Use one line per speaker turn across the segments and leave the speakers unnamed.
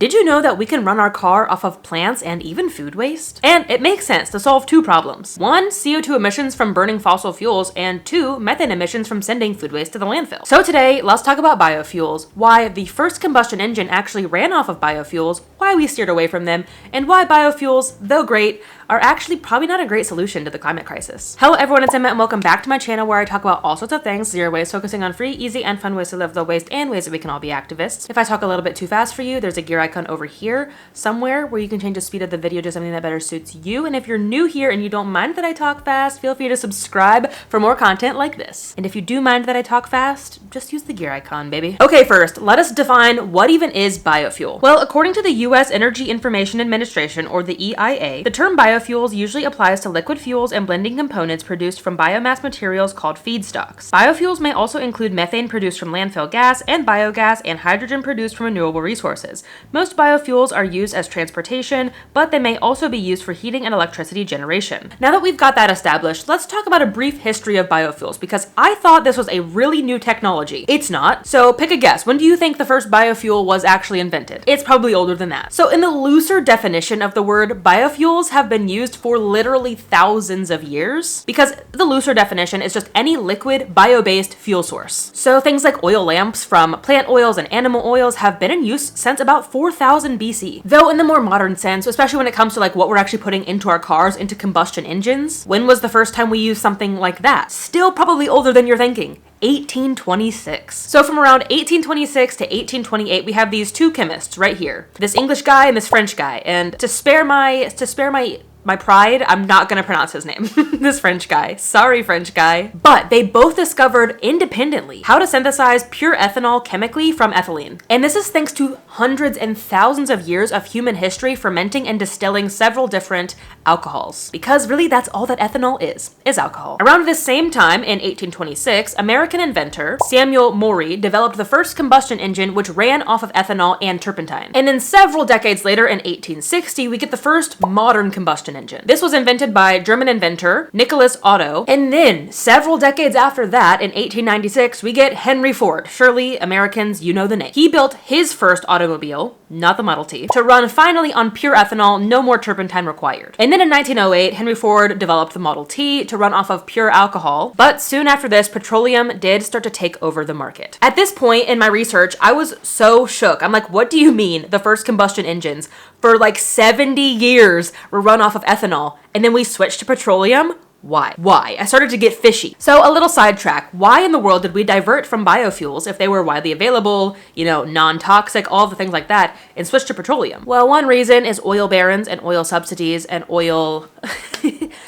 Did you know that we can run our car off of plants and even food waste? And it makes sense to solve two problems. One, CO2 emissions from burning fossil fuels, and two, methane emissions from sending food waste to the landfill. So today, let's talk about biofuels, why the first combustion engine actually ran off of biofuels, why we steered away from them, and why biofuels, though great, are actually probably not a great solution to the climate crisis. Hello everyone, it's Emma and welcome back to my channel where I talk about all sorts of things, zero waste, focusing on free, easy, and fun ways to live low waste and ways that we can all be activists. If I talk a little bit too fast for you, there's a gear icon over here somewhere where you can change the speed of the video to something that better suits you. And if you're new here and you don't mind that I talk fast, feel free to subscribe for more content like this. And if you do mind that I talk fast, just use the gear icon, baby. Okay, first, let us define what even is biofuel. Well, according to the U.S. Energy Information Administration, or the EIA, the term biofuels usually applies to liquid fuels and blending components produced from biomass materials called feedstocks. Biofuels may also include methane produced from landfill gas and biogas and hydrogen produced from renewable resources. Most biofuels are used as transportation, but they may also be used for heating and electricity generation. Now that we've got that established, let's talk about a brief history of biofuels because I thought this was a really new technology. It's not. So pick a guess. When do you think the first biofuel was actually invented? It's probably older than that. So in the looser definition of the word, biofuels have been used for literally thousands of years because the looser definition is just any liquid bio-based fuel source. So things like oil lamps from plant oils and animal oils have been in use since about 4000 BC. Though in the more modern sense, especially when it comes to like what we're actually putting into our cars, into combustion engines, when was the first time we used something like that? Still probably older than you're thinking. 1826. So from around 1826 to 1828, we have these two chemists right here. This English guy and this French guy. And to spare my pride, I'm not gonna pronounce his name. This French guy. Sorry, French guy. But they both discovered independently how to synthesize pure ethanol chemically from ethylene. And this is thanks to hundreds and thousands of years of human history fermenting and distilling several different alcohols. Because really that's all that ethanol is alcohol. Around this same time in 1826, American inventor Samuel Morey developed the first combustion engine which ran off of ethanol and turpentine. And then several decades later in 1860, we get the first modern combustion engine. This was invented by German inventor Nicholas Otto. And then several decades after that, in 1896, we get Henry Ford. Surely Americans, you know the name. He built his first automobile, not the Model T, to run finally on pure ethanol, no more turpentine required. And then in 1908, Henry Ford developed the Model T to run off of pure alcohol. But soon after this, petroleum did start to take over the market. At this point in my research, I was so shook. I'm like, what do you mean the first combustion engines for like 70 years were run off of ethanol and then we switched to petroleum? Why? I started to get fishy. So a little sidetrack. Why in the world did we divert from biofuels if they were widely available, non-toxic, all the things like that, and switch to petroleum? Well, one reason is oil barons and oil subsidies and oil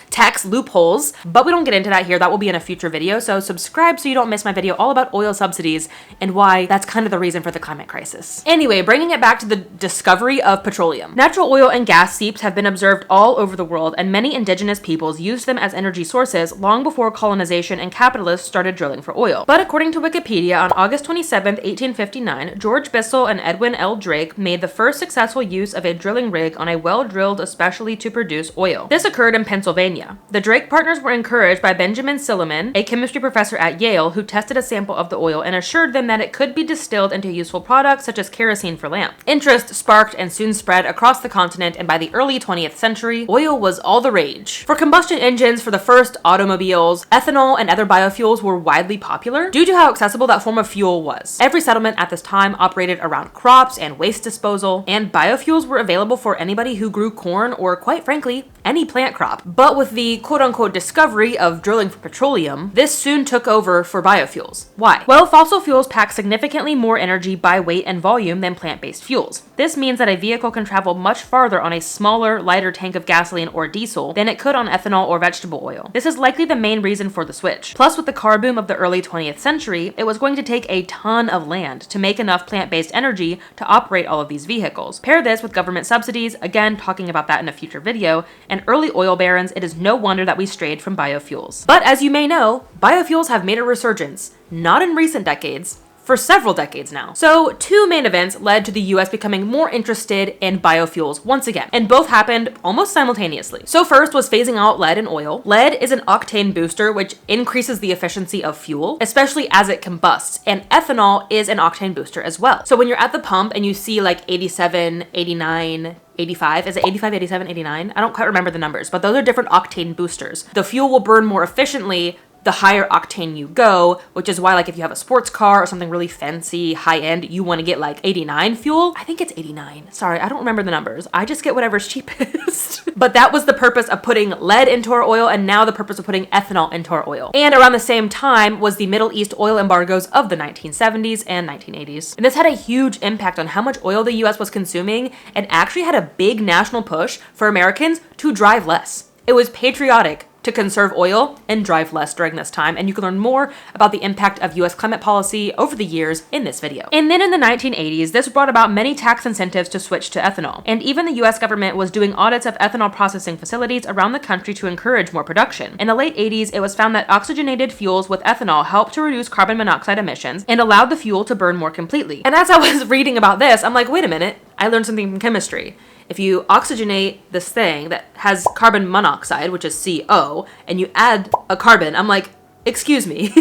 tax loopholes, but we don't get into that here. That will be in a future video. So subscribe so you don't miss my video all about oil subsidies and why that's kind of the reason for the climate crisis. Anyway, bringing it back to the discovery of petroleum. Natural oil and gas seeps have been observed all over the world, and many indigenous peoples used them as energy sources long before colonization and capitalists started drilling for oil. But according to Wikipedia, on August 27, 1859, George Bissell and Edwin L. Drake made the first successful use of a drilling rig on a well drilled especially to produce oil. This occurred in Pennsylvania. The Drake partners were encouraged by Benjamin Silliman, a chemistry professor at Yale, who tested a sample of the oil and assured them that it could be distilled into useful products such as kerosene for lamp. Interest sparked and soon spread across the continent, and by the early 20th century, oil was all the rage. For combustion engines for the first automobiles, ethanol and other biofuels were widely popular due to how accessible that form of fuel was. Every settlement at this time operated around crops and waste disposal, and biofuels were available for anybody who grew corn or, quite frankly, any plant crop. But with the quote-unquote discovery of drilling for petroleum, this soon took over for biofuels. Why? Well, fossil fuels pack significantly more energy by weight and volume than plant-based fuels. This means that a vehicle can travel much farther on a smaller, lighter tank of gasoline or diesel than it could on ethanol or vegetable oil. This is likely the main reason for the switch. Plus, with the car boom of the early 20th century, it was going to take a ton of land to make enough plant-based energy to operate all of these vehicles. Pair this with government subsidies, again talking about that in a future video, and early oil barons, it is no wonder that we strayed from biofuels. But as you may know, biofuels have made a resurgence, not in recent decades, for several decades now. So two main events led to the US becoming more interested in biofuels once again, and both happened almost simultaneously. So first was phasing out lead in oil. Lead is an octane booster, which increases the efficiency of fuel, especially as it combusts, and ethanol is an octane booster as well. So when you're at the pump and you see like 87, 89, 85, is it 85, 87, 89? I don't quite remember the numbers, but those are different octane boosters. The fuel will burn more efficiently the higher octane you go, which is why like if you have a sports car or something really fancy, high end, you want to get like 89 fuel. I think it's 89. Sorry, I don't remember the numbers. I just get whatever's cheapest. But that was the purpose of putting lead into our oil, and now the purpose of putting ethanol into our oil. And around the same time was the Middle East oil embargoes of the 1970s and 1980s. And this had a huge impact on how much oil the US was consuming, and actually had a big national push for Americans to drive less. It was patriotic to conserve oil and drive less during this time, and you can learn more about the impact of US climate policy over the years in this video. And then in the 1980s, this brought about many tax incentives to switch to ethanol, and even the US government was doing audits of ethanol processing facilities around the country to encourage more production. In the late 80s, it was found that oxygenated fuels with ethanol helped to reduce carbon monoxide emissions and allowed the fuel to burn more completely. And as I was reading about this, I'm like, wait a minute, I learned something from chemistry. If you oxygenate this thing that has carbon monoxide, which is CO, and you add a carbon, I'm like, excuse me,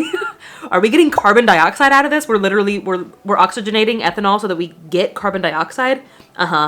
are we getting carbon dioxide out of this? We're oxygenating ethanol so that we get carbon dioxide?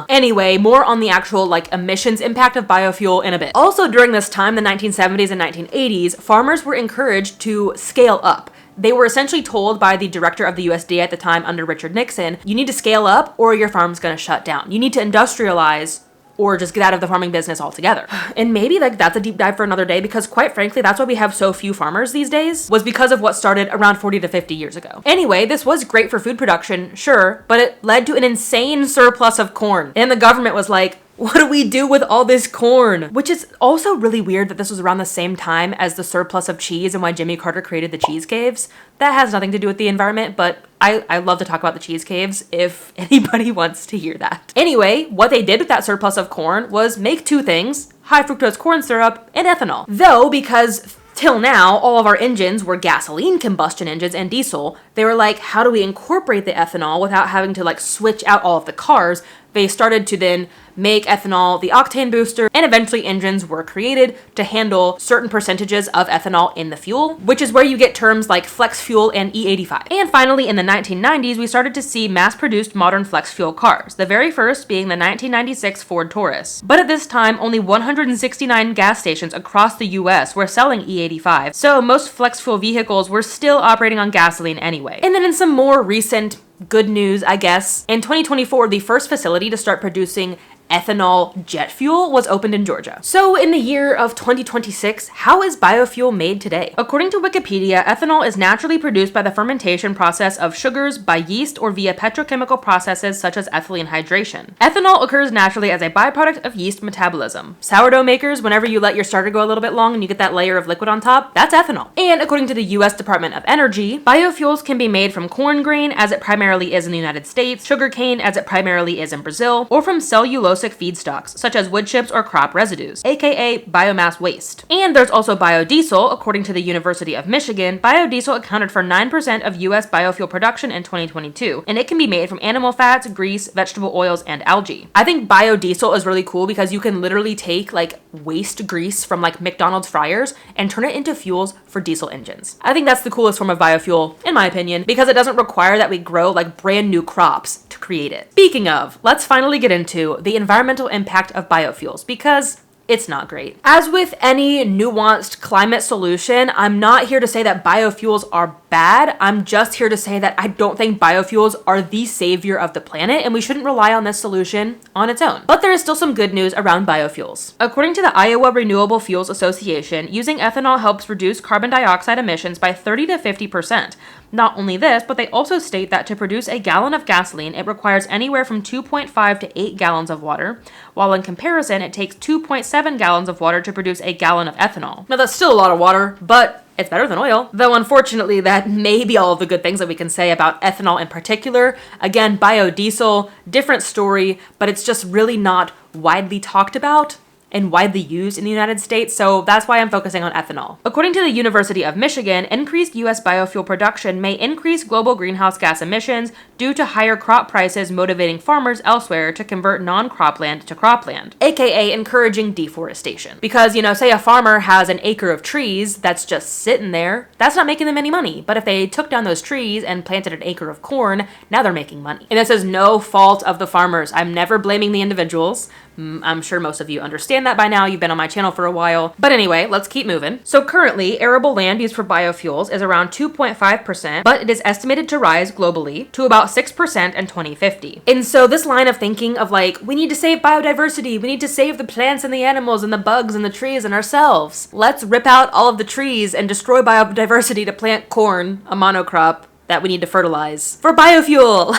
Anyway, more on the actual like emissions impact of biofuel in a bit. Also during this time, the 1970s and 1980s, farmers were encouraged to scale up. They were essentially told by the director of the USDA at the time under Richard Nixon, you need to scale up or your farm's gonna shut down. You need to industrialize or just get out of the farming business altogether. And maybe like that's a deep dive for another day, because quite frankly, that's why we have so few farmers these days, was because of what started around 40 to 50 years ago. Anyway, this was great for food production, sure, but it led to an insane surplus of corn. And the government was like, what do we do with all this corn? Which is also really weird that this was around the same time as the surplus of cheese and why Jimmy Carter created the cheese caves. That has nothing to do with the environment, but I love to talk about the cheese caves if anybody wants to hear that. Anyway, what they did with that surplus of corn was make two things: high fructose corn syrup and ethanol. Though, because till now, all of our engines were gasoline combustion engines and diesel, they were like, how do we incorporate the ethanol without having to like switch out all of the cars? They started to then make ethanol the octane booster, and eventually engines were created to handle certain percentages of ethanol in the fuel, which is where you get terms like flex fuel and E85. And finally, in the 1990s, we started to see mass-produced modern flex fuel cars, the very first being the 1996 Ford Taurus. But at this time, only 169 gas stations across the US were selling E85, so most flex fuel vehicles were still operating on gasoline anyway. And then in some more recent good news, I guess, in 2024, the first facility to start producing ethanol jet fuel was opened in Georgia. So in the year of 2026, how is biofuel made today? According to Wikipedia, ethanol is naturally produced by the fermentation process of sugars by yeast or via petrochemical processes such as ethylene hydration. Ethanol occurs naturally as a byproduct of yeast metabolism. Sourdough makers, whenever you let your starter go a little bit long and you get that layer of liquid on top, that's ethanol. And according to the US Department of Energy, biofuels can be made from corn grain, as it primarily is in the United States, sugarcane, as it primarily is in Brazil, or from cellulosic feedstocks, such as wood chips or crop residues, aka biomass waste. And there's also biodiesel. According to the University of Michigan, biodiesel accounted for 9% of US biofuel production in 2022, and it can be made from animal fats, grease, vegetable oils, and algae. I think biodiesel is really cool because you can literally take like waste grease from like McDonald's fryers and turn it into fuels for diesel engines. I think that's the coolest form of biofuel, in my opinion, because it doesn't require that we grow like brand new crops to create it. Speaking of, let's finally get into the environmental impact of biofuels, because it's not great. As with any nuanced climate solution, I'm not here to say that biofuels are bad. I'm just here to say that I don't think biofuels are the savior of the planet, and we shouldn't rely on this solution on its own. But there is still some good news around biofuels. According to the Iowa Renewable Fuels Association, using ethanol helps reduce carbon dioxide emissions by 30 to 50%. Not only this, but they also state that to produce a gallon of gasoline, it requires anywhere from 2.5 to 8 gallons of water, while in comparison, it takes 2.7 gallons of water to produce a gallon of ethanol. Now that's still a lot of water, but it's better than oil. Though unfortunately, that may be all of the good things that we can say about ethanol in particular. Again, biodiesel, different story, but it's just really not widely talked about. and widely used in the United States, so that's why I'm focusing on ethanol. According to the University of Michigan, increased U.S. biofuel production may increase global greenhouse gas emissions due to higher crop prices motivating farmers elsewhere to convert non-cropland to cropland, aka encouraging deforestation. Because, say a farmer has an acre of trees that's just sitting there, that's not making them any money. But if they took down those trees and planted an acre of corn, now they're making money. And this is no fault of the farmers. I'm never blaming the individuals. I'm sure most of you understand that by now. You've been on my channel for a while. But anyway, let's keep moving. So currently, arable land used for biofuels is around 2.5%, but it is estimated to rise globally to about 6% in 2050. And so this line of thinking of like, we need to save biodiversity, we need to save the plants and the animals and the bugs and the trees and ourselves. Let's rip out all of the trees and destroy biodiversity to plant corn, a monocrop that we need to fertilize for biofuel.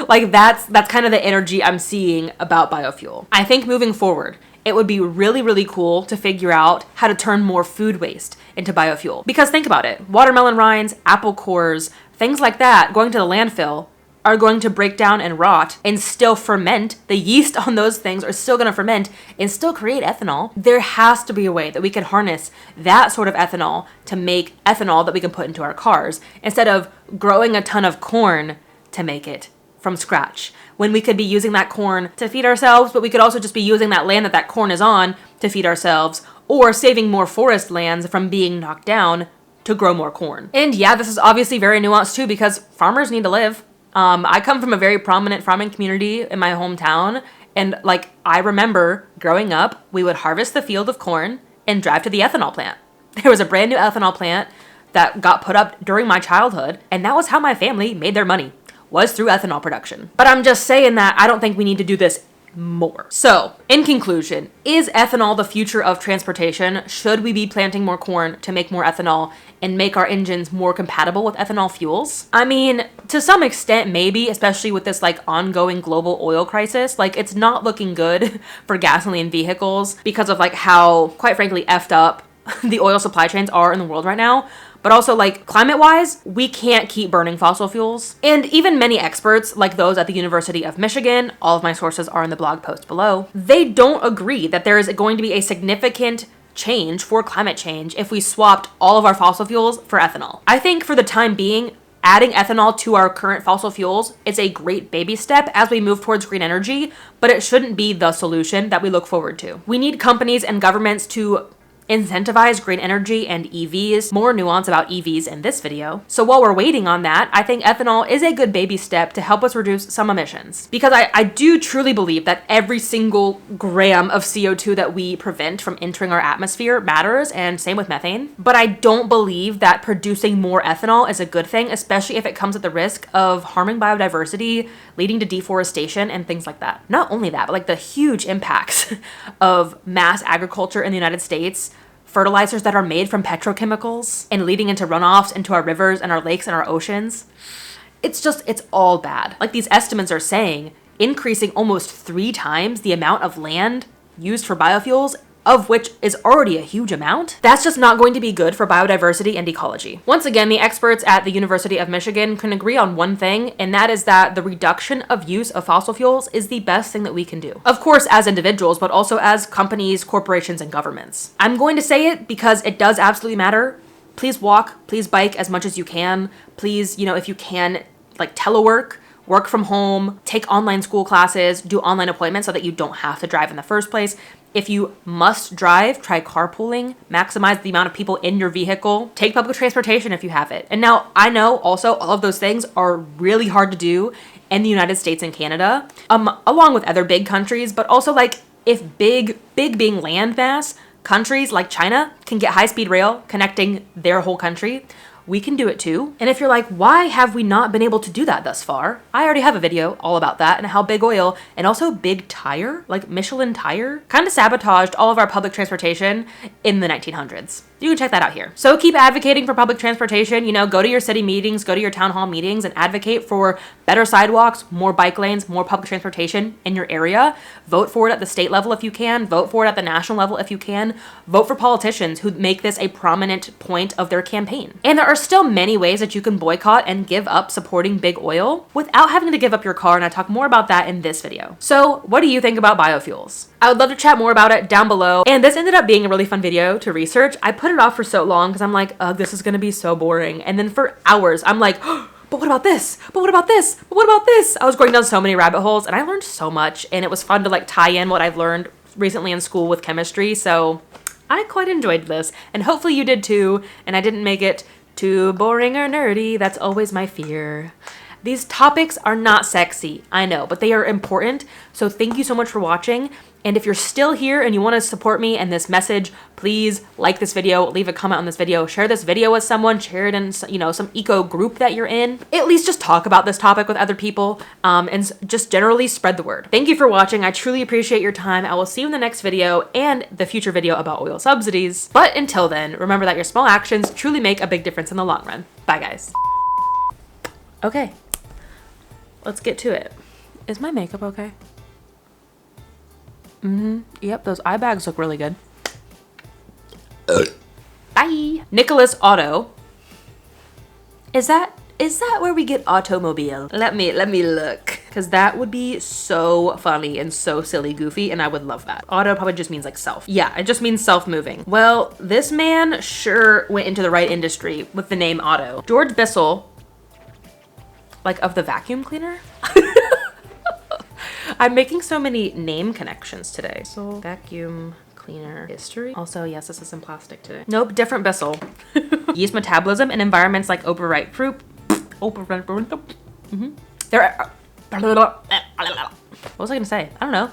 Like that's kind of the energy I'm seeing about biofuel. I think moving forward, it would be really, really cool to figure out how to turn more food waste into biofuel. Because think about it, watermelon rinds, apple cores, things like that going to the landfill are going to break down and rot and still ferment. The yeast on those things are still going to ferment and still create ethanol. There has to be a way that we can harness that sort of ethanol to make ethanol that we can put into our cars instead of growing a ton of corn to make it from scratch, when we could be using that corn to feed ourselves, but we could also just be using that land that corn is on to feed ourselves, or saving more forest lands from being knocked down to grow more corn. And yeah, this is obviously very nuanced too, because farmers need to live. I come from a very prominent farming community in my hometown, and like I remember growing up, we would harvest the field of corn and drive to the ethanol plant. There was a brand new ethanol plant that got put up during my childhood, and that was how my family made their money, was through ethanol production. But I'm just saying that I don't think we need to do this more. So, in conclusion, is ethanol the future of transportation? Should we be planting more corn to make more ethanol and make our engines more compatible with ethanol fuels? I mean, to some extent, maybe, especially with this like ongoing global oil crisis. Like, it's not looking good for gasoline vehicles because of like how, quite frankly, effed up the oil supply chains are in the world right now. But also, like, climate-wise, we can't keep burning fossil fuels. And even many experts, like those at the University of Michigan, all of my sources are in the blog post below, they don't agree that there is going to be a significant change for climate change if we swapped all of our fossil fuels for ethanol. I think for the time being, adding ethanol to our current fossil fuels is a great baby step as we move towards green energy, but it shouldn't be the solution that we look forward to. We need companies and governments to incentivize green energy and EVs. More nuance about EVs in this video. So while we're waiting on that, I think ethanol is a good baby step to help us reduce some emissions. Because I do truly believe that every single gram of CO2 that we prevent from entering our atmosphere matters, and same with methane. But I don't believe that producing more ethanol is a good thing, especially if it comes at the risk of harming biodiversity, leading to deforestation and things like that. Not only that, but like the huge impacts of mass agriculture in the United States, fertilizers that are made from petrochemicals and leading into runoffs into our rivers and our lakes and our oceans. It's all bad. Like these estimates are saying, increasing almost 3 times the amount of land used for biofuels, of which is already a huge amount. That's just not going to be good for biodiversity and ecology. Once again, the experts at the University of Michigan can agree on one thing, and that is that the reduction of use of fossil fuels is the best thing that we can do. Of course, as individuals, but also as companies, corporations, and governments. I'm going to say it because it does absolutely matter. Please walk, please bike as much as you can. Please, if you can, like telework, work from home, take online school classes, do online appointments so that you don't have to drive in the first place. If you must drive, try carpooling, maximize the amount of people in your vehicle, take public transportation if you have it. And now I know also all of those things are really hard to do in the United States and Canada, along with other big countries, but also like if big being land mass, countries like China can get high-speed rail connecting their whole country, we can do it too. And if you're like, why have we not been able to do that thus far? I already have a video all about that and how big oil and also big tire, like Michelin tire, kind of sabotaged all of our public transportation in the 1900s. You can check that out here. So keep advocating for public transportation, you know, go to your city meetings, go to your town hall meetings and advocate for better sidewalks, more bike lanes, more public transportation in your area. Vote for it at the state level if you can, vote for it at the national level if you can, vote for politicians who make this a prominent point of their campaign. And there are still many ways that you can boycott and give up supporting big oil without having to give up your car, and I talk more about that in this video. So what do you think about biofuels? I would love to chat more about it down below. And this ended up being a really fun video to research. I put it off for so long because I'm like, ugh, this is gonna be so boring. And then for hours, I'm like, oh, but what about this? But what about this? But what about this? I was going down so many rabbit holes and I learned so much, and it was fun to like tie in what I've learned recently in school with chemistry. So I quite enjoyed this, and hopefully you did too. And I didn't make it too boring or nerdy. That's always my fear. These topics are not sexy, I know, but they are important. So thank you so much for watching. And if you're still here and you want to support me and this message, please like this video, leave a comment on this video, share this video with someone, share it in, you know, some eco group that you're in. At least just talk about this topic with other people, and just generally spread the word. Thank you for watching. I truly appreciate your time. I will see you in the next video and the future video about oil subsidies. But until then, remember that your small actions truly make a big difference in the long run. Bye, guys. Okay, let's get to it. Is my makeup okay? Yep, those eye bags look really good. Bye. Nicholas Auto. Is that where we get automobile? Let me look. Cause that would be so funny and so silly goofy, and I would love that. Auto probably just means like self. Yeah, it just means self-moving. Well, this man sure went into the right industry with the name Auto. George Bissell, like of the vacuum cleaner? I'm making so many name connections today. So vacuum cleaner history. Also, yes, this is in plastic today. Nope, different Bissell. Yeast metabolism in environments like overripe fruit. There are, what was I gonna say? I don't know.